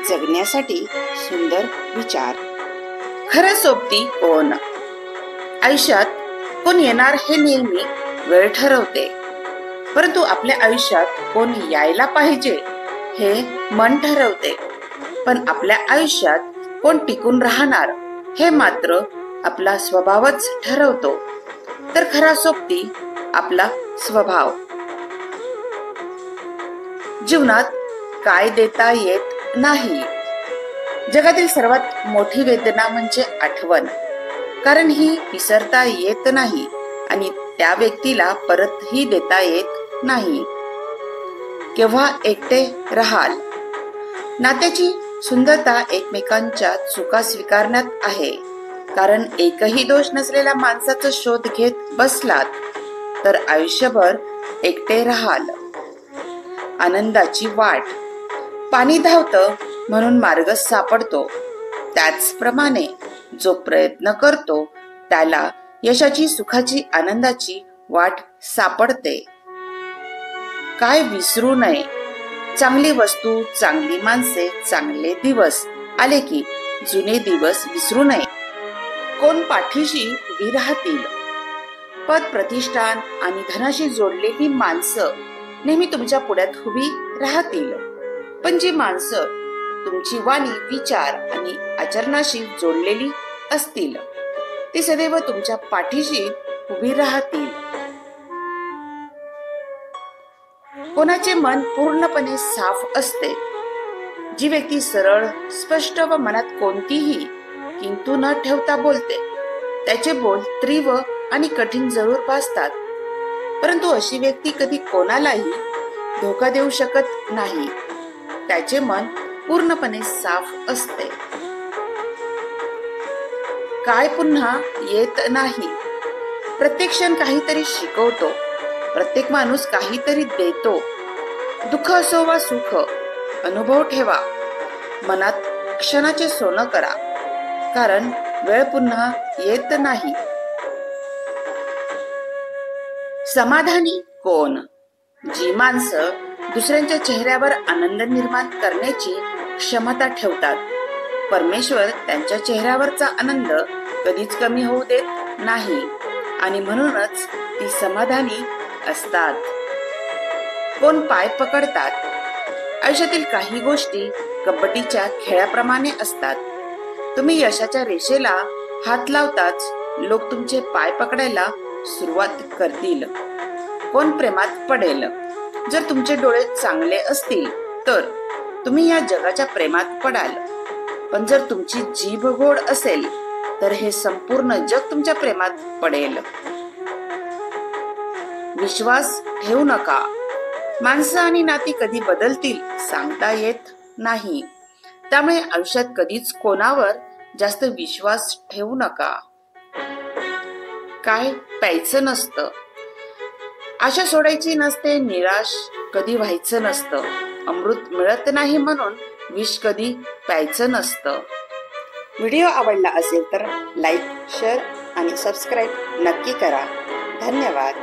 जगण्यासाठी सुंदर विचार. खरं सोबती कोण? आयुष्यात कोण येणार हे नेहमी वेळ ठरवते, परंतु आपल्या आयुष्यात कोण यायला पाहिजे हे मन ठरवते. पण आपल्या आयुष्यात कोण टिकून राहणार हे मात्र आपला स्वभावच ठरवतो. तर खरा सोबती आपला स्वभाव. जीवनात काय देता येत नाही. जगातील सर्वात मोठी वेदना म्हणजे आठवण, कारण ही विसरता येत नाही आणि त्या व्यक्तीला परतही देता येत नाही. केव्हा एकटे राहाल? नात्याची सुंदरता एकमेकांच्या चुका स्वीकारण्यात आहे, कारण एकही दोष नसलेल्या माणसाचा शोध घेत बसलात तर आयुष्यभर एकटे राहाल. आनंदाची वाट. पाणी धावतं म्हणून मार्ग सापडतो, त्याचप्रमाणे जो प्रयत्न करतो त्याला यशाची, सुखाची, आनंदाची वाट सापडते. काय विसरू नये? चांगली वस्तू, चांगली माणसे, चांगले दिवस आले की जुने दिवस विसरू नये. कोण पाठीशी उभी राहतील? पद, प्रतिष्ठान आणि धनाशी जोडलेली माणसं नेहमी तुमच्या पुढ्यात उभी राहतील, पण जी माणसं तुमची वाणी, विचार आणि आचरणाशी जोडलेली असतील ती सदैव तुमच्या पाठीशी उभी राहतील. कोणाचे मन पूर्णपणे साफ असते? जी व्यक्ती सरळ, स्पष्ट व मनात कोणतीही किंतु न ठेवता बोलते, त्याचे बोल तीव्र आणि कठीण जरूर भासतात, परंतु अशी व्यक्ती कधी कोणालाही धोका देऊ शकत नाही. त्याचे मन पूर्णपणे साफ असते. काय पुन्हा येत नाही? प्रत्येक क्षण काहीतरी शिकवतो. प्रत्येक माणूस काहीतरी देतो. दुःख असो वा सुख, अनुभव ठेवा. मनात क्षणाचे सोनं करा, कारण वेळ पुन्हा येत नाही. समाधानी कोण? जी माणसं दुसऱ्यांच्या चेहऱ्यावर आनंद निर्माण करण्याची क्षमता ठेवतात. परमेश्वर त्यांच्या चेहऱ्यावरचा आनंद कधीच कमी होऊ देत नाही आणि म्हणूनच ती समाधानी असतात. कोण पाय पकडतात? आयुष्यातील काही गोष्टी कबड्डीच्या खेळाप्रमाणे असतात. तुम्ही यशाच्या रेषेला हात लावताच लोक तुमचे पाय पकडायला सुरुवात करतील. कोण प्रेमात पडेल? जर तुमचे डोळे चांगले असतील तर तुम्ही या जगाच्या प्रेमात पडाल, पण जर तुमची जीभ गोड असेल तर हे संपूर्ण जग तुमच्या प्रेमात पडेल. विश्वास ठेवू नका. माणसं आणि नाती कधी बदलतील सांगता येत नाही, त्यामुळे आयुष्यात कधीच कोणावर जास्त विश्वास ठेवू नका. काय प्यायचं नसतं? आशा सोडायची नसते, निराश कधी व्हायचं नसतं, अमृत मिळत नाही म्हणून विष कधी प्यायचं नसतं. व्हिडिओ आवडला असेल तर लाईक, शेअर आणि सबस्क्राईब नक्की करा. धन्यवाद.